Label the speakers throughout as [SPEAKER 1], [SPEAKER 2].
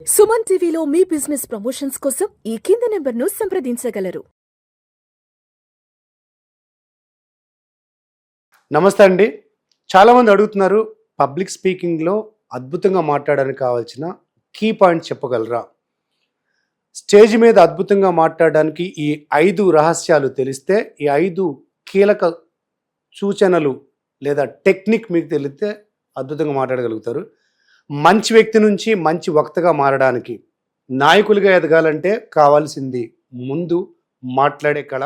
[SPEAKER 1] సుమన్ టీవీలో మీ business promotions కోసం ఈ కింది నెంబర్ను సంప్రదించగలరు.
[SPEAKER 2] నమస్తే అండి. చాలామంది అడుగుతున్నారు, పబ్లిక్ స్పీకింగ్లో అద్భుతంగా మాట్లాడడానికి కావాల్సిన కీ పాయింట్స్ చెప్పగలరా? స్టేజ్ మీద అద్భుతంగా మాట్లాడడానికి ఈ 5 రహస్యాలు తెలిస్తే, ఈ 5 కీలక సూచనలు లేదా టెక్నిక్ మీకు తెలిస్తే అద్భుతంగా మాట్లాడగలుగుతారు. మంచి వ్యక్తి నుంచి మంచి వక్తగా మారడానికి, నాయకులుగా ఎదగాలంటే కావాల్సింది ముందు మాట్లాడే కళ.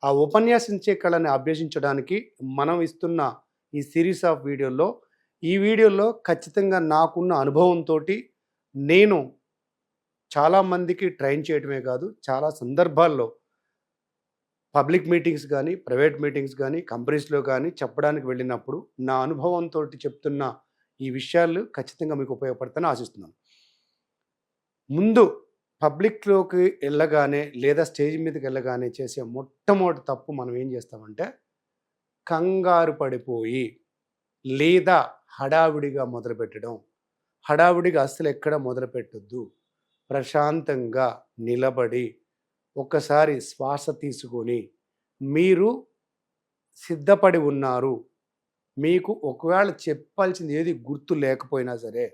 [SPEAKER 2] ఆ ఉపన్యాసించే కళని అభ్యసించడానికి మనం ఇస్తున్న ఈ సిరీస్ ఆఫ్ ఈ వీడియోలో ఖచ్చితంగా నాకున్న అనుభవంతో నేను చాలామందికి ట్రైన్ చేయడమే కాదు, చాలా సందర్భాల్లో పబ్లిక్ మీటింగ్స్ కానీ, ప్రైవేట్ మీటింగ్స్ కానీ, కంపెనీస్లో కానీ చెప్పడానికి వెళ్ళినప్పుడు నా అనుభవంతో చెప్తున్న ఈ విషయాలు ఖచ్చితంగా మీకు ఉపయోగపడతాయని ఆశిస్తున్నాను. ముందు పబ్లిక్లోకి వెళ్ళగానే లేదా స్టేజ్ మీదకి వెళ్ళగానే చేసే మొట్టమొదటి తప్పు మనం ఏం చేస్తామంటే, కంగారు పడిపోయి లేదా హడావిడిగా మొదలుపెట్టడం. హడావిడిగా అస్సలు ఎక్కడ మొదలుపెట్టొద్దు. ప్రశాంతంగా నిలబడి ఒక్కసారి శ్వాస తీసుకొని, మీరు సిద్ధపడి ఉన్నారు, మీకు ఒకవేళ చెప్పాల్సింది ఏది గుర్తు లేకపోయినా సరే,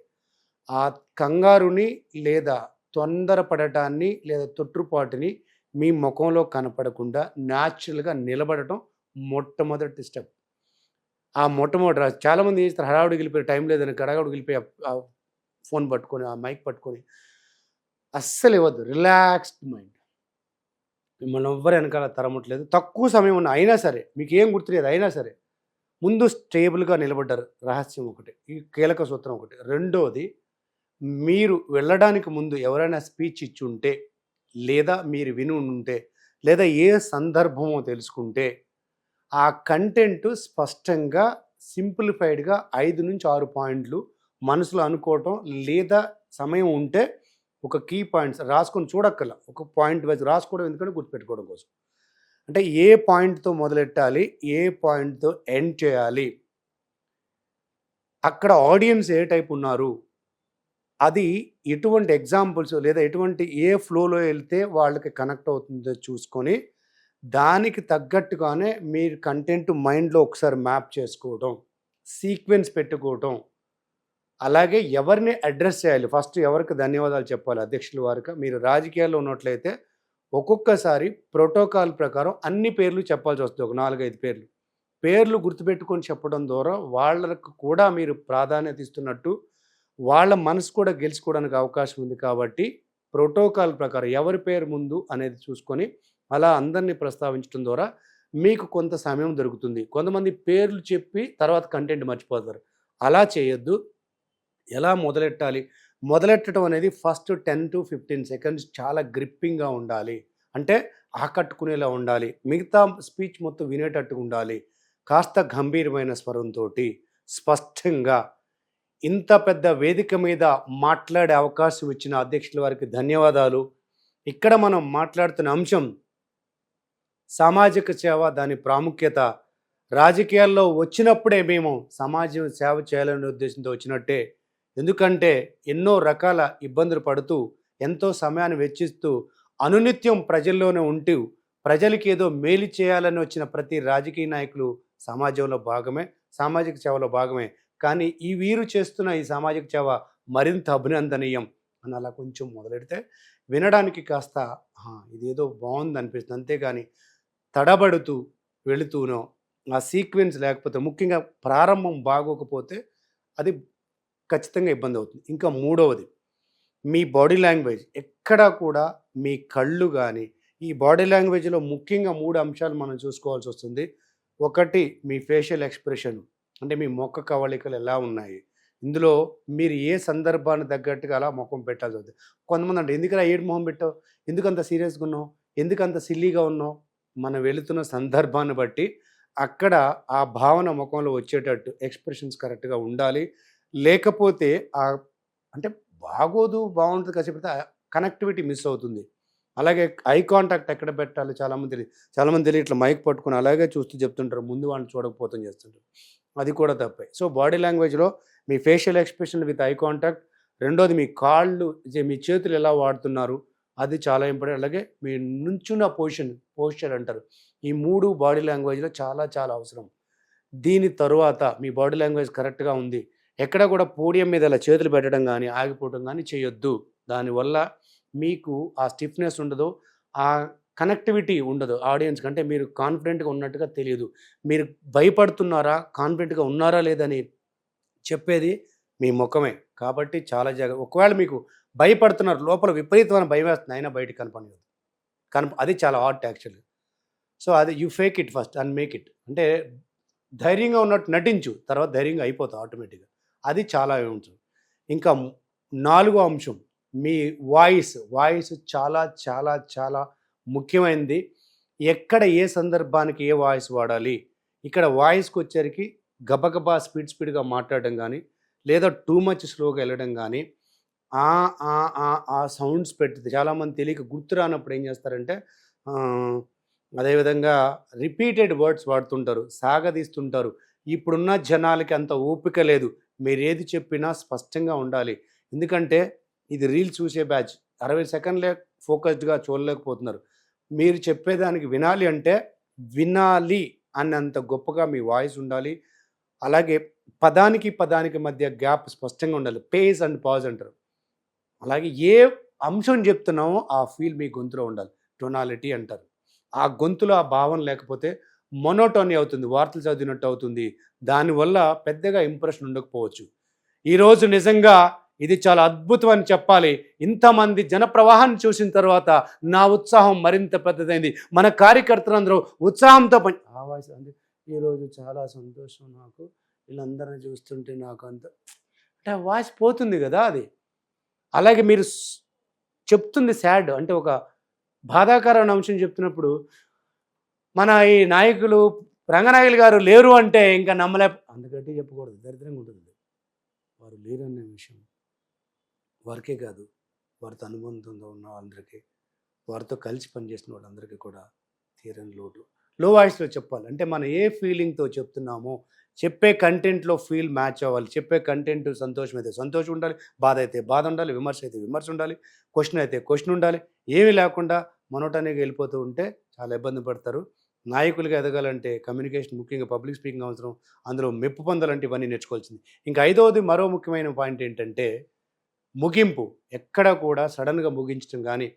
[SPEAKER 2] ఆ కంగారుని లేదా తొందరపడటాన్ని లేదా తొట్టుపాటుని మీ ముఖంలో కనపడకుండా న్యాచురల్గా నిలబడటం మొట్టమొదటి స్టెప్. ఆ మొట్టమొదటి చాలామంది ఏం చేస్తారు, హడావుడికి వెళ్ళిపోయి టైం లేదని గడగడికి వెళ్ళిపోయి ఆ ఫోన్ పట్టుకొని, ఆ మైక్ పట్టుకొని అస్సలు ఇవ్వద్దు. Relaxed mind. మిమ్మల్ని ఎవ్వరు వెనకాల తరమట్లేదు. తక్కువ సమయం ఉన్న అయినా సరే, మీకు ఏం గుర్తులేదు అయినా సరే, ముందు స్టేబుల్గా నిలబడ్డారు. రహస్యం ఒకటి, ఈ కీలక సూత్రం ఒకటి. రెండోది, మీరు వెళ్ళడానికి ముందు ఎవరైనా స్పీచ్ ఇచ్చి ఉంటే, లేదా మీరు విని ఉంటే, లేదా ఏ సందర్భమో తెలుసుకుంటే, ఆ కంటెంట్ స్పష్టంగా సింప్లిఫైడ్గా 5 నుంచి 6 పాయింట్లు మనసులో అనుకోవటం, లేదా సమయం ఉంటే ఒక కీ పాయింట్స్ రాసుకొని చూడక్కల, ఒక పాయింట్ వైజ్ రాసుకోవడం, ఎందుకంటే గుర్తుపెట్టుకోవడం కోసం. అంటే ఏ పాయింట్తో మొదలెట్టాలి, ఏ పాయింట్తో ఎండ్ చేయాలి, అక్కడ ఆడియన్స్ ఏ టైప్ ఉన్నారు, అది ఎటువంటి ఎగ్జాంపుల్స్ లేదా ఎటువంటి ఏ ఫ్లోలో వెళ్తే వాళ్ళకి కనెక్ట్ అవుతుందో చూసుకొని, దానికి తగ్గట్టుగానే మీరు కంటెంట్ మైండ్లో ఒకసారి మ్యాప్ చేసుకోవడం, సీక్వెన్స్ పెట్టుకోవటం. అలాగే ఎవరిని అడ్రస్ చేయాలి, ఫస్ట్ ఎవరికి ధన్యవాదాలు చెప్పాలి, అధ్యక్షుల వారికి. మీరు రాజకీయాల్లో ఉన్నట్లయితే ఒక్కొక్కసారి ప్రోటోకాల్ ప్రకారం అన్ని పేర్లు చెప్పాల్సి వస్తుంది. ఒక 4-5 పేర్లు గుర్తుపెట్టుకొని చెప్పడం ద్వారా వాళ్ళకు కూడా మీరు ప్రాధాన్యత ఇస్తున్నట్టు, వాళ్ళ మనసు కూడా గెలుచుకోవడానికి అవకాశం ఉంది. కాబట్టి ప్రోటోకాల్ ప్రకారం ఎవరి పేరు ముందు అనేది చూసుకొని అలా అందరినీ ప్రస్తావించడం ద్వారా మీకు కొంత సమయం దొరుకుతుంది. కొంతమంది పేర్లు చెప్పి తర్వాత కంటెంట్ మర్చిపోతారు. అలా చేయొద్దు. ఎలా మొదలెట్టాలి, మొదలెట్టడం అనేది ఫస్ట్ 10-15 సెకండ్స్ చాలా గ్రిప్పింగ్గా ఉండాలి. అంటే ఆకట్టుకునేలా ఉండాలి. మిగతా స్పీచ్ మొత్తం వినేటట్టుగా ఉండాలి. కాస్త గంభీరమైన స్వరంతో స్పష్టంగా. ఇంత పెద్ద వేదిక మీద మాట్లాడే అవకాశం ఇచ్చిన అధ్యక్షుల వారికి ధన్యవాదాలు. ఇక్కడ మనం మాట్లాడుతున్న అంశం సామాజిక సేవ, దాని ప్రాముఖ్యత. రాజకీయాల్లో వచ్చినప్పుడే మేము సమాజం సేవ చేయాలనే ఉద్దేశంతో వచ్చినట్టే. ఎందుకంటే ఎన్నో రకాల ఇబ్బందులు పడుతూ, ఎంతో సమయాన్ని వెచ్చిస్తూ, అనునిత్యం ప్రజల్లోనే ఉంటూ, ప్రజలకి ఏదో మేలు చేయాలని వచ్చిన ప్రతి రాజకీయ నాయకులు సమాజంలో భాగమే, సామాజిక సేవలో భాగమే. కానీ ఈ వీరు చేస్తున్న ఈ సామాజిక సేవ మరింత అభినందనీయం అని అలా కొంచెం మొదలెడితే వినడానికి కాస్త ఇదేదో బాగుంది అనిపిస్తుంది. అంతేగాని తడబడుతూ వెళుతూనో, ఆ సీక్వెన్స్ లేకపోతే, ముఖ్యంగా ప్రారంభం బాగోకపోతే అది ఖచ్చితంగా ఇబ్బంది అవుతుంది. ఇంకా మూడవది, మీ బాడీ లాంగ్వేజ్. ఎక్కడా కూడా మీ కళ్ళు కానీ, ఈ బాడీ లాంగ్వేజ్లో ముఖ్యంగా 3 అంశాలు మనం చూసుకోవాల్సి వస్తుంది. ఒకటి, మీ ఫేషియల్ ఎక్స్ప్రెషన్, అంటే మీ ముఖ కవళికలు ఎలా ఉన్నాయి. ఇందులో మీరు ఏ సందర్భాన్ని తగ్గట్టుగా అలా ముఖం పెట్టాల్సి వస్తుంది. కొంతమంది అంటే, ఎందుకలా ఏడు మొహం పెట్టావు, ఎందుకంత సీరియస్గా ఉన్నావు, ఎందుకంత సిల్లీగా ఉన్నావు. మనం వెళుతున్న సందర్భాన్ని బట్టి అక్కడ ఆ భావన ముఖంలో వచ్చేటట్టు ఎక్స్ప్రెషన్స్ కరెక్ట్గా ఉండాలి. లేకపోతే అంటే బాగోదు, బాగుంటుంది కాసేపు కనెక్టివిటీ మిస్ అవుతుంది. అలాగే ఐ కాంటాక్ట్ ఎక్కడ పెట్టాలి చాలామంది తెలియదు. ఇట్లా మైక్ పట్టుకుని అలాగే చూస్తూ చెప్తుంటారు, ముందు వాళ్ళని చూడకపోతాం చేస్తుంటారు. అది కూడా తప్పే. సో బాడీ లాంగ్వేజ్లో మీ facial expression with eye contact, రెండోది మీ కాళ్ళు, మీ చేతులు ఎలా వాడుతున్నారు అది చాలా ఇంపార్టెంట్. అలాగే మీ నుంచున్న పోస్చర్ అంటారు. ఈ 3 బాడీ లాంగ్వేజ్‌లో చాలా చాలా అవసరం. దీని తరువాత మీ బాడీ లాంగ్వేజ్ కరెక్ట్‌గా ఉంది. ఎక్కడ కూడా పోడియం మీద ఇలా చేతులు పెట్టడం గానీ, ఆగిపోవడం గానీ చేయొద్దు. దానివల్ల మీకు ఆ స్టిఫ్‌నెస్ ఉండదు. ఆ కనెక్టివిటీ ఉండదు ఆడియన్స్‌కి. అంటే మీరు కాన్ఫిడెంట్‌గా ఉన్నట్టుగా తెలియదు. మీరు భయపడుతున్నారా, కాన్ఫిడెంట్‌గా ఉన్నారా లేదని చెప్పేది మీ ముఖమే. కాబట్టి చాలా ఒకవేళ మీకు భయపడుతున్నారు, లోపల విపరీతమైన భయమేస్తుంది, అయినా బయటికి కనపడనివ్వదు. అది చాలా ఆర్ట్ యాక్చువల్‌గా. సో, అది you fake it first and make it. అంటే ధైర్యంగా ఉన్నట్టు నటించు. తర్వాత ధైర్యంగా అయిపోతావు ఆటోమేటిక్‌గా. అది చాలా ఉంటుంది. ఇంకా నాలుగో అంశం మీ వాయిస్ చాలా చాలా చాలా ముఖ్యమైనది. ఎక్కడ ఏ సందర్భానికి ఏ వాయిస్ వాడాలి. ఇక్కడ వాయిస్‌కొచ్చేసరికి గబగబా స్పీడ్‌గా మాట్లాడడం గానీ, లేదా టూ మచ్ స్లోగా వెళ్ళడం గానీ, ఆ ఆ ఆ ఆ సౌండ్స్ పెట్టి చాలామంది తెలియక గుర్తు రానప్పుడు ఏం చేస్తారంటే అదేవిధంగా రిపీటెడ్ వర్డ్స్ వాడుతుంటారు, సాగదీస్తుంటారు. ఇప్పుడున్న జనాలకి అంత ఓపిక లేదు. మీరేది చెప్పినా స్పష్టంగా ఉండాలి. ఎందుకంటే ఇది రీల్స్ చూసే బ్యాచ్. 60 సెకండ్లే ఫోకస్డ్‌గా చూడలేకపోతున్నారు. మీరు చెప్పేదానికి వినాలి అంటే, వినాలి అన్నంత గొప్పగా మీ వాయిస్ ఉండాలి. అలాగే పదానికి మధ్య గ్యాప్ స్పష్టంగా ఉండాలి. పేస్ అండ్ పాజ్ అంటారు. అలాగే ఏ అంశం చెప్తున్నామో ఆ ఫీల్ మీ గొంతులో ఉండాలి. టొనాలిటీ అంటారు. ఆ గొంతులో ఆ భావన లేకపోతే మొనోటోనీ అవుతుంది. వార్తలు చదివినట్టు అవుతుంది. దానివల్ల పెద్దగా ఇంప్రెషన్ ఉండకపోవచ్చు. ఈరోజు నిజంగా ఇది చాలా అద్భుతం అని చెప్పాలి. ఇంతమంది జనప్రవాహాన్ని చూసిన తర్వాత నా ఉత్సాహం మరింత పెద్దదైంది. మన కార్యకర్తలందరూ ఉత్సాహంతో ఆ వాయిస్ అంటే ఈరోజు చాలా సంతోషం నాకు, వీళ్ళందరినీ చూస్తుంటే నాకు అంటే ఆ వాయిస్ పోతుంది కదా అది. అలాగే మీరు చెప్తుంది సాడ్, అంటే ఒక బాధాకరమైన అంశం చెప్తున్నప్పుడు మన ఈ నాయకులు, రంగనాయకులు గారు లేరు అంటే ఇంకా అందుకంటే చెప్పకూడదు, దరిద్రంగా ఉంటుంది. వారు లేరు అనే విషయం వారికే కాదు, వారితో అనుబంధంతో ఉన్న వాళ్ళందరికీ, వారితో కలిసి పనిచేసిన వాళ్ళందరికీ కూడా తీరని లోటు. లో వాయిస్లో చెప్పాలి. అంటే మనం ఏ ఫీలింగ్తో చెప్తున్నామో చెప్పే కంటెంట్లో ఫీల్ మ్యాచ్ అవ్వాలి. చెప్పే కంటెంట్ సంతోషం అయితే సంతోషం ఉండాలి, బాధ అయితే బాధ ఉండాలి, విమర్శ అయితే విమర్శ ఉండాలి, క్వశ్చన్ అయితే క్వశ్చన్ ఉండాలి. ఏమీ లేకుండా మొనోటోనీగా వెళ్ళిపోతూ ఉంటే చాలా ఇబ్బంది పడతారు. నాయకులుగా ఎదగాలంటే కమ్యూనికేషన్, ముఖ్యంగా పబ్లిక్ స్పీకింగ్ అవసరం. అందులో మెప్పు పొందాలంటే ఇవన్నీ నేర్చుకోవాల్సింది. ఇంకా ఐదవది మరో ముఖ్యమైన పాయింట్ ఏంటంటే ముగింపు. ఎక్కడ కూడా సడన్గా ముగించడం కానీ,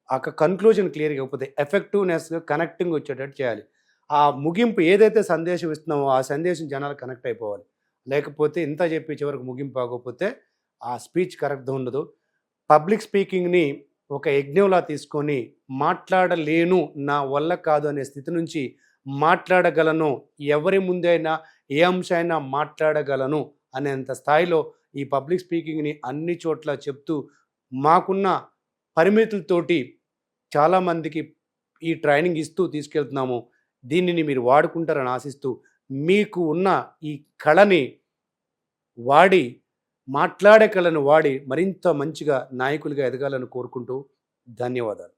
[SPEAKER 2] ఆ కన్క్లూజన్ క్లియర్గా ఇవ్వకపోతే ఎఫెక్టివ్నెస్గా కనెక్టింగ్ వచ్చేటట్టు చేయాలి. ఆ ముగింపు ఏదైతే సందేశం ఇస్తున్నామో ఆ సందేశం జనాలు కనెక్ట్ అయిపోవాలి. లేకపోతే ఇంత చెప్పి చివరికి ముగింపు ఆగకపోతే ఆ స్పీచ్ కరెక్ట్గా ఉండదు. పబ్లిక్ స్పీకింగ్ని ఒక యజ్ఞంలా తీసుకొని మాట్లాడలేను, నా వల్ల కాదు అనే స్థితి నుంచి మాట్లాడగలను, ఎవరి ముందైనా ఏ అంశమైనా మాట్లాడగలను అనేంత స్థాయిలో ఈ పబ్లిక్ స్పీకింగ్ని అన్ని చోట్ల చెప్తూ మాకున్న పరిమితులతోటి చాలామందికి ఈ ట్రైనింగ్ ఇస్తూ తీసుకెళ్తున్నాము. దీనిని మీరు వాడుకుంటారని ఆశిస్తూ, మీకు ఉన్న ఈ కళని వాడి, మాట్లాడే కళను వాడి మరింత మంచిగా నాయకులుగా ఎదగాలని కోరుకుంటూ ధన్యవాదాలు.